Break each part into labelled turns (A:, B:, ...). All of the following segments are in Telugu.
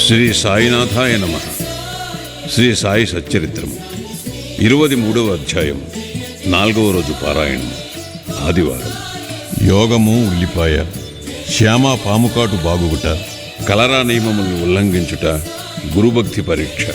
A: శ్రీ సాయినాథాయ నమః. శ్రీ సాయి సచ్చరిత్రము 23వ అధ్యాయం 4వ రోజు పారాయణం ఆదివారం.
B: యోగము ఉల్లిపాయ, శ్యామ పాముకాటు బాగుగుట,
A: కలరా నియమములను ఉల్లంఘించుట గురుభక్తి పరీక్ష.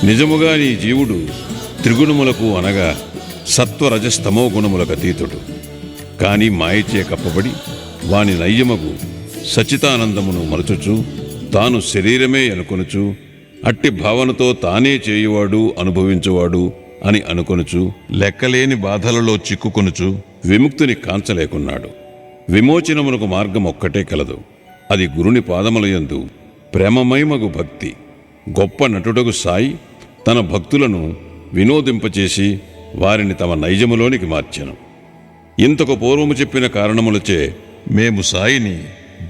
A: నిజముగా నీ జీవుడు త్రిగుణములకు అనగా సత్వరజస్తమో గుణములకు అతీతుడు. కాని మాయచే కప్పబడి వాని నయ్యమగు సచితానందమును మరచుచు తాను శరీరమే అనుకొనుచు అట్టి భావనతో తానే చేయువాడు అనుభవించువాడు అని అనుకొనుచు
B: లెక్కలేని బాధలలో చిక్కుకొనుచు
A: విముక్తిని కాంచలేకున్నాడు. విమోచనమునకు మార్గం ఒక్కటే కలదు. అది గురుని పాదములయందు ప్రేమమయమగు భక్తి. గొప్ప నటుడగు సాయి తన భక్తులను వినోదింపచేసి వారిని తమ నైజములోనికి మార్చెను. ఇంతకు పూర్వము చెప్పిన కారణములచే
B: మేము సాయిని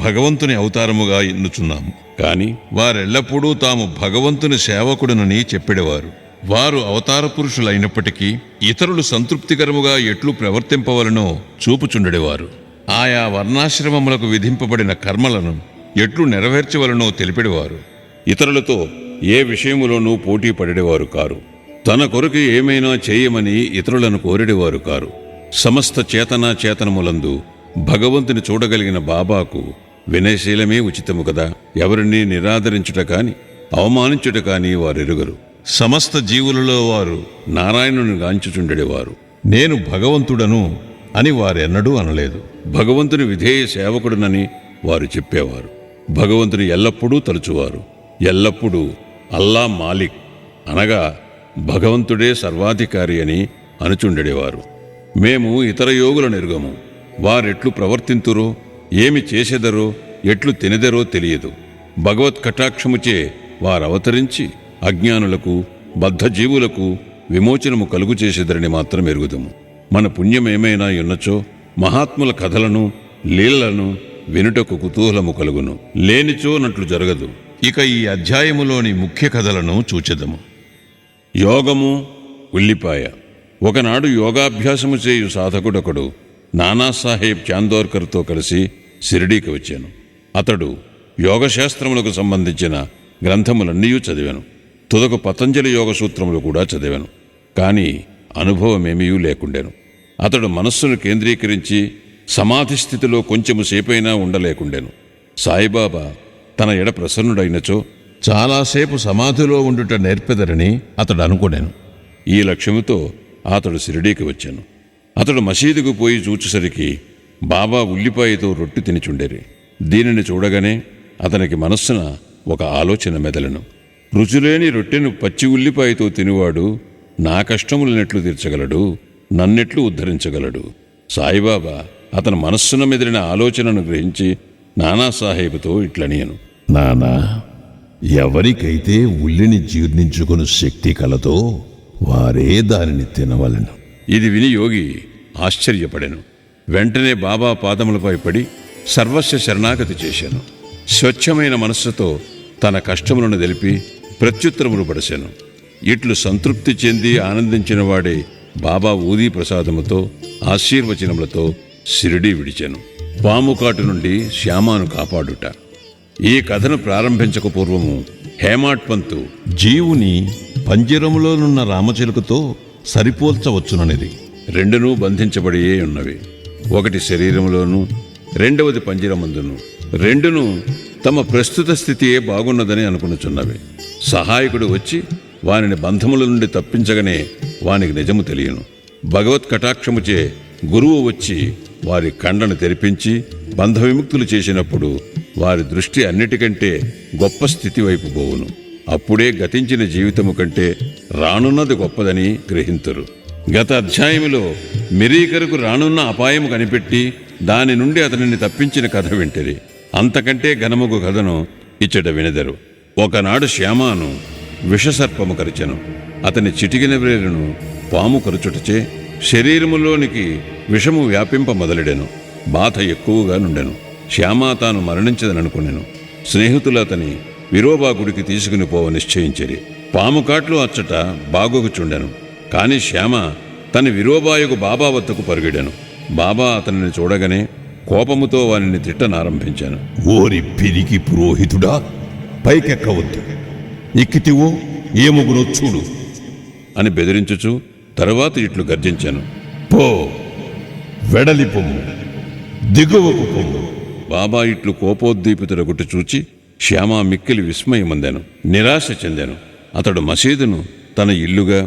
B: భగవంతుని అవతారముగా ఎన్నుచున్నాము.
A: కాని
B: వారెల్లప్పుడూ తాము భగవంతుని సేవకుడునని చెప్పెడవారు. వారు అవతార పురుషులైనప్పటికీ ఇతరులు సంతృప్తికరముగా ఎట్లు ప్రవర్తింపవలనో చూపుచుండెడవారు. ఆయా వర్ణాశ్రమములకు విధింపబడిన కర్మలను ఎట్లు నెరవేర్చవలనో తెలిపెడవారు.
A: ఇతరులతో ఏ విషయములోనూ పోటీ పడేవారు కారు. తన కొరకు ఏమైనా చేయమని ఇతరులను కోరెడేవారు కారు. సమస్త చేతనములందు భగవంతుని చూడగలిగిన బాబాకు వినయశీలమే ఉచితము కదా. ఎవరిని నిరాదరించుట కాని అవమానించుట కాని వారెరుగరు.
B: సమస్త జీవులలో వారు
A: నారాయణుని గాంచుచుండెడేవారు.
B: నేను భగవంతుడను అని వారెన్నడూ అనలేదు.
A: భగవంతుని విధేయ సేవకుడునని వారు చెప్పేవారు. భగవంతుని ఎల్లప్పుడూ తలుచువారు. ఎల్లప్పుడూ అల్లా మాలిక్ అనగా భగవంతుడే సర్వాధికారి అని అనుచుండెడేవారు. మేము ఇతర యోగులను ఎరుగము. వారెట్లు ప్రవర్తింతురో, ఏమి చేసెదరో, ఎట్లు తినెదరో తెలియదు. భగవత్ కటాక్షముచే వారవతరించి అజ్ఞానులకు బద్ధజీవులకు విమోచనము కలుగు చేసేదరని మాత్రం ఎరుగుదము. మన పుణ్యమేమైనా ఉన్నచో మహాత్ముల కథలను లీలలను వినుటకు కుతూహలము కలుగును. లేనిచో నట్లు జరగదు.
B: ఇక ఈ అధ్యాయములోని ముఖ్య కథలను చూచెదము.
A: యోగము ఉల్లిపాయ. ఒకనాడు యోగాభ్యాసము చేయు సాధకుడొకడు నానాసాహెబ్ చాందోర్కర్తో కలిసి షిరిడీకి వచ్చాను. అతడు యోగశాస్త్రములకు సంబంధించిన గ్రంథములన్నీ చదివాను. తుదకు పతంజలి యోగ సూత్రములు కూడా చదివాను. కాని అనుభవమేమీ లేకుండెను. అతడు మనస్సును కేంద్రీకరించి సమాధి స్థితిలో కొంచెము సేపైనా ఉండలేకుండెను. సాయిబాబా తన ఎడ ప్రసన్నుడైనచో
B: చాలాసేపు సమాధిలో ఉండుట నేర్పెదరని అతడు అనుకునేను.
A: ఈ లక్ష్యముతో అతడు షిరిడీకి వచ్చాను. అతడు మసీదుకు పోయి చూచేసరికి బాబా ఉల్లిపాయతో రొట్టె తినిచుండేరి. దీనిని చూడగానే అతనికి మనస్సున ఒక ఆలోచన మెదలను. రుచిలేని రొట్టెను పచ్చి ఉల్లిపాయతో తినివాడు నా కష్టములనెట్లు తీర్చగలడు, నన్నెట్లు ఉద్ధరించగలడు? సాయిబాబా అతని మనస్సున మెదిలిన ఆలోచనను గ్రహించి నానాసాహెబ్తో ఇట్లనియను.
C: నానా, ఎవరికైతే ఉల్లిని జీర్ణించుకుని శక్తి కలదో వారే దానిని తినవలను.
A: ఇది విని యోగి ఆశ్చర్యపడెను. వెంటనే బాబా పాదములపై పడి సర్వస్వ శరణాగతి చేశాను. స్వచ్ఛమైన మనస్సుతో తన కష్టములను తెలిపి ప్రత్యుత్తరములు పడిశాను. ఇట్లు సంతృప్తి చెంది ఆనందించిన వాడే బాబా ఊదీ ప్రసాదముతో ఆశీర్వచనములతో షిరిడీ విడిచాను. పాముకాటు నుండి శ్యామాను కాపాడుట. ఈ కథను ప్రారంభించక పూర్వము హేమాడ్ పంతు
B: జీవుని పంజరములోనున్న రామచిలుకతో సరిపోల్చవచ్చుననిది.
A: రెండునూ బంధించబడియే ఉన్నవి. ఒకటి శరీరములోను, రెండవది పంజరమందును. రెండును తమ ప్రస్తుత స్థితియే బాగున్నదని అనుకునుచున్నవి. సహాయకుడు వచ్చి వానిని బంధముల నుండి తప్పించగానే వానికి నిజము తెలియను. భగవత్ కటాక్షముచే గురువు వచ్చి వారి కండను తెరిపించి బంధ విముక్తులు చేసినప్పుడు వారి దృష్టి అన్నిటికంటే గొప్ప స్థితి వైపు పోవును. అప్పుడే గతించిన జీవితము కంటే రానున్నది గొప్పదని గ్రహింతురు. గత అధ్యాయములో మిరీకరకు రానున్న అపాయము కనిపెట్టి దాని నుండి అతనిని తప్పించిన కథ వింటిరి. అంతకంటే ఘనముగు కథను ఇచ్చట వినెదరు. ఒకనాడు శ్యామాను విషసర్పము కరిచెను. అతని చిటికిన వ్రేలును పాము కరుచుటచే శరీరములోనికి విషము వ్యాపింప మొదలెడెను. బాధ ఎక్కువగా నుండెను. శ్యామ తాను మరణించదననుకునెను. స్నేహితులు అతని విరోబా గుడికి తీసుకుని పోవ నిశ్చయించిరి. పాముకాట్లు అచ్చట బాగోగుచుండెను. కాని శ్యామ తన విరోబాయుకు బాబా వద్దకు పరుగెడెను. బాబా అతనిని చూడగానే కోపముతో వానిని తిట్టనారంభించాను.
C: ఓరి పిరికి పురోహితుడా, పైకెక్కవద్దు. ఎక్కితివో ఏముగునో చూడు
A: అని బెదిరించుచు తరువాత ఇట్లు గర్జించాను.
C: పో, వెడలి పొమ్ము, దిగువకు పొమ్ము.
A: బాబా ఇట్లు కోపోద్దీపితుడగుట్టు చూచి శ్యామ మిక్కిలి విస్మయమందాను, నిరాశ చెందాను. అతడు మసీదును తన ఇల్లుగా,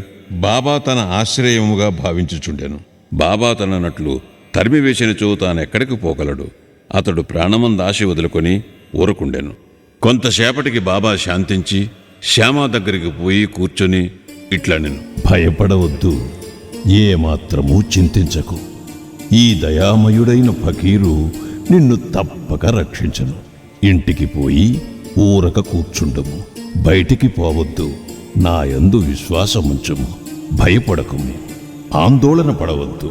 B: బాబా తన ఆశ్రయముగా భావించుచుండెను.
A: బాబా తననట్లు తరిమివేసినచో తానెక్కడికి పోగలడు. అతడు ప్రాణమందాశ వదులుకొని ఊరకుండెను. కొంతసేపటికి బాబా శాంతించి శ్యామ దగ్గరికి పోయి కూర్చొని ఇట్లనెను.
C: భయపడవద్దు, ఏమాత్రమూ చింతించకు. ఈ దయామయుడైన ఫకీరు నిన్ను తప్పక రక్షించను. ఇంటికి పోయి ఊరక కూర్చుండము, బయటికి పోవద్దు. నాయందు విశ్వాసముంచుము, భయపడకుము, ఆందోళన పడవద్దు.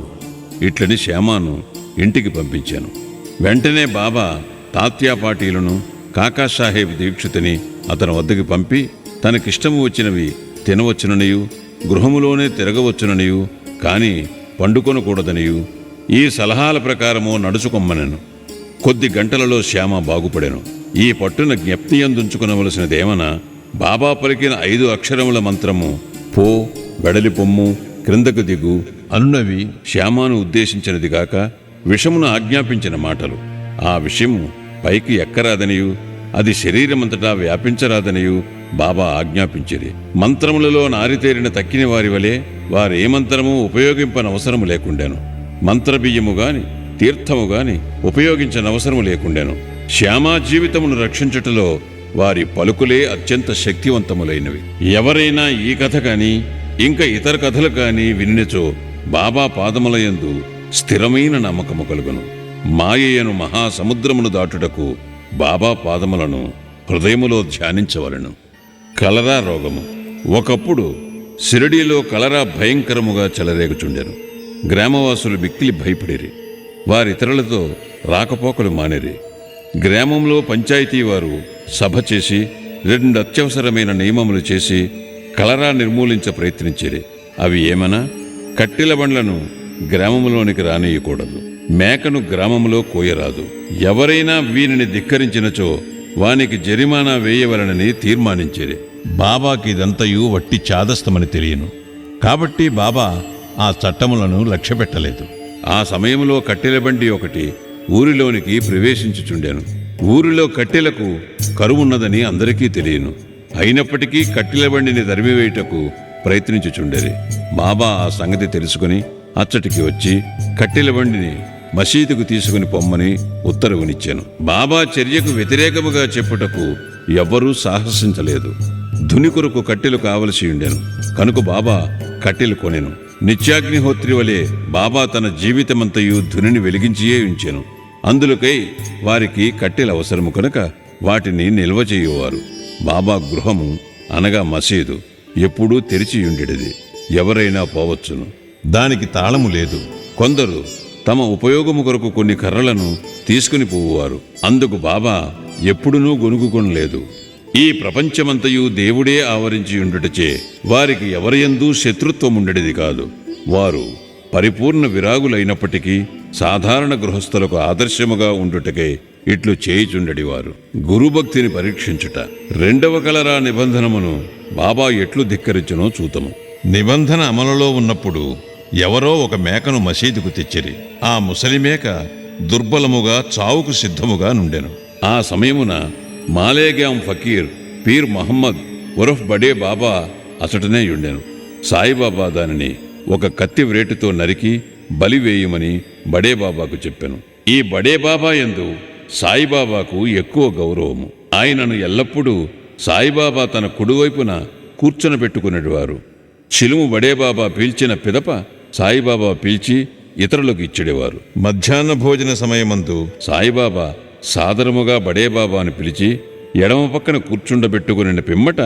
A: ఇట్లని శ్యామాను ఇంటికి పంపించాను. వెంటనే బాబా తాత్యా పాటీలను, కాకాసాహెబ్ దీక్షితుని అతని వద్దకు పంపి తనకిష్టము వచ్చినవి తినవచ్చుననియు, గృహములోనే తిరగవచ్చుననియు, కాని పండుకొనకూడదనియు ఈ సలహాల ప్రకారము నడుచుకొమ్మనెను. కొద్ది గంటలలో శ్యామ బాగుపడెను. ఈ పట్టున జ్ఞప్తి అందుంచుకునవలసినదేమన బాబా పలికిన 5 అక్షరముల మంత్రము పో, వెడలి పొమ్ము, క్రిందకు దిగు
B: అనునవి
A: శ్యామాను ఉద్దేశించినదిగాక విషమును ఆజ్ఞాపించిన మాటలు. ఆ విషయము పైకి ఎక్కరాదనియు, అది శరీరమంతటా వ్యాపించరాదనియు బాబా ఆజ్ఞాపించిరి. మంత్రములలో నారితేరిన తక్కిన వారి వలె వారే మంత్రము ఉపయోగింపనవసరము లేకుండాను. మంత్రబియ్యము గాని తీర్థము గాని ఉపయోగించనవసరము లేకుండాను. శ్యామా జీవితమును రక్షించుటలో వారి పలుకులే అత్యంత శక్తివంతములైనవి. ఎవరైనా ఈ కథ కాని ఇంకా ఇతర కథలు కాని వినినచో బాబా పాదములయందు స్థిరమైన నమ్మకము కలుగును. మాయయను మహాసముద్రమును దాటుటకు బాబా పాదములను హృదయములో ధ్యానించవలెను. కలరా రోగము. ఒకప్పుడు షిరిడీలో కలరా భయంకరముగా చెలరేగుచుండెను. గ్రామవాసులు మిక్కిలి భయపడిరి. వారితరులతో రాకపోకలు మానిరి. గ్రామంలో పంచాయతీ వారు సభ చేసి 2 అత్యవసరమైన నియమములు చేసి కలరా నిర్మూలించ ప్రయత్నించిరి. అవి ఏమనా, కట్టెల బండ్లను గ్రామములోనికి రానియకూడదు, మేకను గ్రామములో కోయరాదు, ఎవరైనా వీనిని ధిక్కరించినచో వానికి జరిమానా వేయవలనని తీర్మానించిరి.
B: బాబాకి ఇదంతయు వట్టి చాదస్తమని తెలియను. కాబట్టి బాబా ఆ చట్టములను లక్ష్యపెట్టలేదు.
A: ఆ సమయంలో కట్టెల బండి ఒకటి ఊరిలోనికి ప్రవేశించుచుండెను. ఊరిలో కట్టెలకు కరువున్నదని అందరికీ తెలియను. అయినప్పటికీ కట్టెల బండిని తరిమివేయుటకు ప్రయత్నించుచుండేది. బాబా ఆ సంగతి తెలుసుకుని అచ్చటికి వచ్చి కట్టెల బండిని మసీదుకు తీసుకుని పొమ్మని ఉత్తర్వునిచ్చాను. బాబా చర్యకు వ్యతిరేకముగా చెప్పుటకు ఎవ్వరూ సాహసించలేదు. ధుని కొరకు కట్టెలు కావలసి ఉండెను. కనుక బాబా కట్టెలు కొనెను. నిత్యాగ్నిహోత్రి వలె బాబా తన జీవితమంతయు ధునిని వెలిగించియే ఉంచెను. అందులకై వారికి కట్టెలు అవసరము కనుక వాటిని నిల్వ చేయువారు. బాబా గృహము అనగా మసీదు ఎప్పుడూ తెరిచియుండెడిది. ఎవరైనా పోవచ్చును.
B: దానికి తాళము లేదు.
A: కొందరు తమ ఉపయోగము కొరకు కొన్ని కర్రలను తీసుకుని పోవువారు. అందుకు బాబా ఎప్పుడునూ గొనుగుకొనలేదు. ఈ ప్రపంచమంతయు దేవుడే ఆవరించి ఉండుటచే వారికి ఎవరియందూ శత్రుత్వముండెడిది కాదు. వారు పరిపూర్ణ విరాగులైనప్పటికీ సాధారణ గృహస్థులకు ఆదర్శముగా ఉండుటకే ఇట్లు చేయుచుండెడివారు. గురుభక్తిని పరీక్షించుట. 2వ కలరా నిబంధనమును బాబా ఎట్లు ధిక్కరించునో చూతము.
B: నిబంధన అమలులో ఉన్నప్పుడు ఎవరో ఒక మేకను మసీదుకు తెచ్చిరి. ఆ ముసలి మేక దుర్బలముగా చావుకు సిద్ధముగా నుండెను.
A: ఆ సమయమున మాలేగాం ఫకీర్ పీర్ మహమ్మద్ ఉరఫ్ బడే బాబా అసటనే ఉండెను. సాయిబాబా దానిని ఒక కత్తి వ్రేటుతో నరికి బలివేయుమని బడే బాబాకు చెప్పెను. ఈ బడే బాబా యందు సాయిబాబాకు ఎక్కువ గౌరవము. ఆయనను ఎల్లప్పుడూ సాయిబాబా తన కుడివైపున కూర్చొనబెట్టుకునేవారు. చిలుము బడేబాబా పీల్చిన పిదప సాయిబాబా పీల్చి ఇతరులకు ఇచ్చేవారు.
B: మధ్యాహ్న భోజన సమయమందు
A: సాయిబాబా సాదరముగా బడేబాబాను పిలిచి ఎడమ పక్కన కూర్చుండబెట్టుకుని పిమ్మట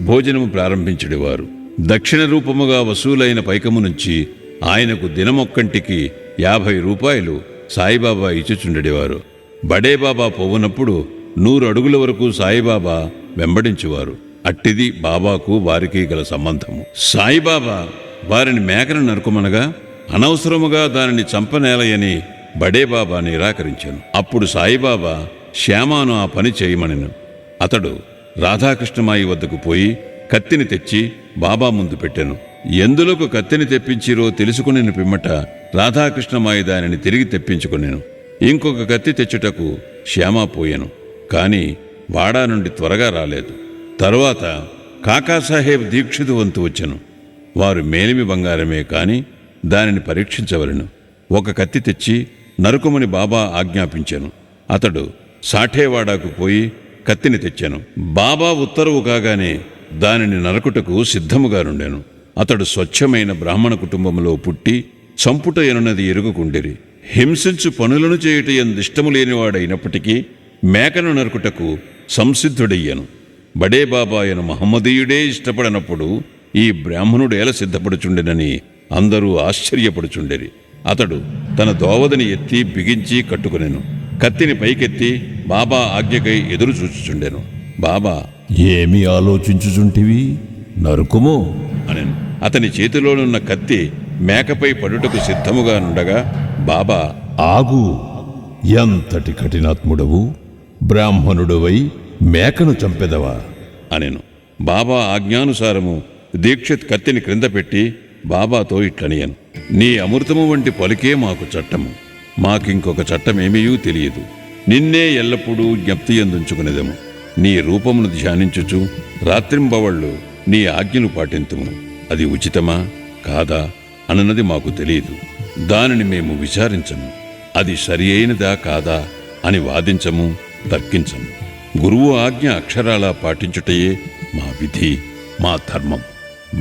A: భోజనము ప్రారంభించేవారు. దక్షిణ రూపముగా వసూలైన పైకము నుంచి ఆయనకు దినమొక్కంటికి 50 రూపాయలు సాయిబాబా ఇచ్చుచుండెడివారు. బడేబాబా పోవునప్పుడు 100 అడుగుల వరకు సాయిబాబా వెంబడించువారు. అట్టిది బాబాకు వారికి గల సంబంధము. సాయిబాబా వారిని మేకను నరుకుమనగా అనవసరముగా దానిని చంపనేలయని బడేబాబా నిరాకరించాను. అప్పుడు సాయిబాబా శ్యామాను ఆ పని చేయమనెను. అతడు రాధాకృష్ణమాయి వద్దకు పోయి కత్తిని తెచ్చి బాబా ముందు పెట్టెను. ఎందులకు కత్తిని తెప్పించిరో తెలుసుకుని పిమ్మట రాధాకృష్ణమాయి దానిని తిరిగి తెప్పించుకునేను. ఇంకొక కత్తి తెచ్చుటకు శ్యామ పోయెను. కాని వాడా నుండి త్వరగా రాలేదు. తరువాత కాకాసాహెబ్ దీక్షితు వంతు వచ్చెను. వారు మేలిమి బంగారమే కాని దానిని పరీక్షించవలెను. ఒక కత్తి తెచ్చి నరుకుమని బాబా ఆజ్ఞాపించెను. అతడు సాఠేవాడాకు పోయి కత్తిని తెచ్చెను. బాబా ఉత్తర్వు కాగానే దానిని నరకుటకు సిద్ధముగా నుండెను. అతడు స్వచ్ఛమైన బ్రాహ్మణ కుటుంబంలో పుట్టి చంపుట ఎనున్నది ఎరుగుకుండిరి. హింసించు పనులను చేయుట ఎందిష్టము లేనివాడైనప్పటికీ మేకను నరుకుటకు సంసిద్ధుడయ్యను. బడే బాబాయను మహమ్మదీయుడే ఇష్టపడనప్పుడు ఈ బ్రాహ్మణుడేల సిద్ధపడుచుండెనని అందరూ ఆశ్చర్యపడుచుండెరి. అతడు తన దోవదని ఎత్తి బిగించి కట్టుకునెను. కత్తిని పైకెత్తి బాబా ఆజ్ఞకై ఎదురు చూచుచుండెను. బాబా
C: ఏమి ఆలోచించుచుంటివి? నరుకుము
A: అనెను. అతని చేతిలోనున్న కత్తి మేకపై పడుటకు సిద్ధముగా నుండగా బాబా
C: ఆగు. ఎంతటి కఠినాత్ముడవు! బ్రాహ్మణుడవై మేకను చంపెదవా?
A: అనెను. బాబా ఆజ్ఞానుసారము దీక్షిత్ కత్తిని క్రింద పెట్టి బాబాతో ఇట్లనియను. నీ అమృతము వంటి పలికే మాకు చట్టము. మాకింకొక చట్టమేమీయూ తెలియదు. నిన్నే ఎల్లప్పుడూ జ్ఞప్తి ఎందుంచుకునేదము. నీ రూపమును ధ్యానించుచు రాత్రింబవళ్ళు నీ ఆజ్ఞలు పాటింతుము. అది ఉచితమా కాదా అన్నది మాకు తెలియదు. దానిని మేము విచారించము. అది సరి అయినదా కాదా అని వాదించము, తర్కించము. గురువు ఆజ్ఞ అక్షరాలా పాటించుటయే మా విధి, మా ధర్మం.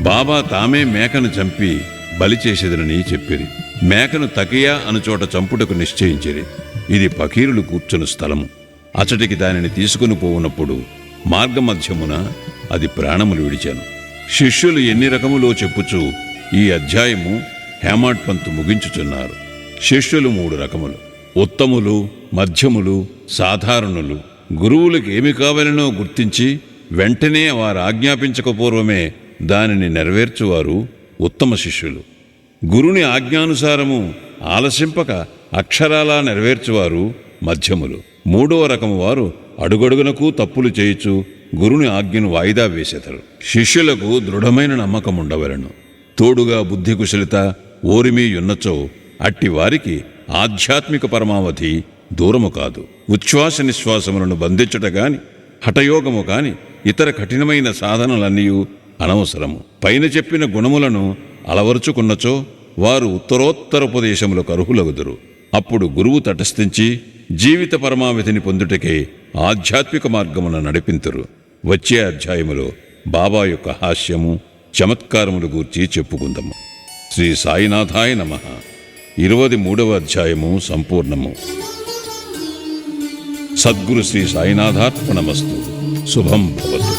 A: బాబా తామే మేకను చంపి బలి చేసేదనని చెప్పిరి. మేకను తకియా అనుచోట చంపుటకు నిశ్చయించిరి. ఇది ఫకీరులు కూర్చుని స్థలము. అచటికి దానిని తీసుకుని పోవునప్పుడు మార్గమధ్యమున అది ప్రాణములు విడిచాను. శిష్యులు ఎన్ని రకములో చెప్పుచు ఈ అధ్యాయము హేమాడ్ పంతు ముగించుచున్నారు. శిష్యులు 3 రకములు: ఉత్తములు, మధ్యములు, సాధారణులు. గురువులకు ఏమి కావాలనో గుర్తించి వెంటనే వారు ఆజ్ఞాపించకపోర్వమే దానిని నెరవేర్చువారు ఉత్తమ శిష్యులు. గురుని ఆజ్ఞానుసారము ఆలసింపక అక్షరాలా నెరవేర్చువారు మధ్యములు. 3వ రకము వారు అడుగడుగునకు తప్పులు చేయుచు గురుని ఆజ్ఞను వాయిదా వేసెదరు. శిష్యులకు దృఢమైన నమ్మకం ఉండవలను. తోడుగా బుద్ధి కుశలిత ఓరిమి యున్నచో అట్టి వారికి ఆధ్యాత్మిక పరమావధి దూరము కాదు. ఉచ్ఛ్వాస నిశ్వాసములను బంధించుట గాని హఠయోగము కాని ఇతర కఠినమైన సాధనలన్నీ అనవసరము. పైన చెప్పిన గుణములను అలవరుచుకున్నచో వారు ఉత్తరోత్తరోపదేశములకు అర్హులగుదురు. అప్పుడు గురువు తటస్థించి జీవిత పరమావధిని పొందుటకే ఆధ్యాత్మిక మార్గమున నడిపింతురు. వచ్చే అధ్యాయములో బాబా యొక్క హాస్యము, చమత్కారములు గూర్చి చెప్పుకుందాము. శ్రీ సాయినాథాయ నమః. 23వ అధ్యాయము సంపూర్ణము. సద్గురు శ్రీ సాయినాథార్పణమస్తు. శుభం భవతు.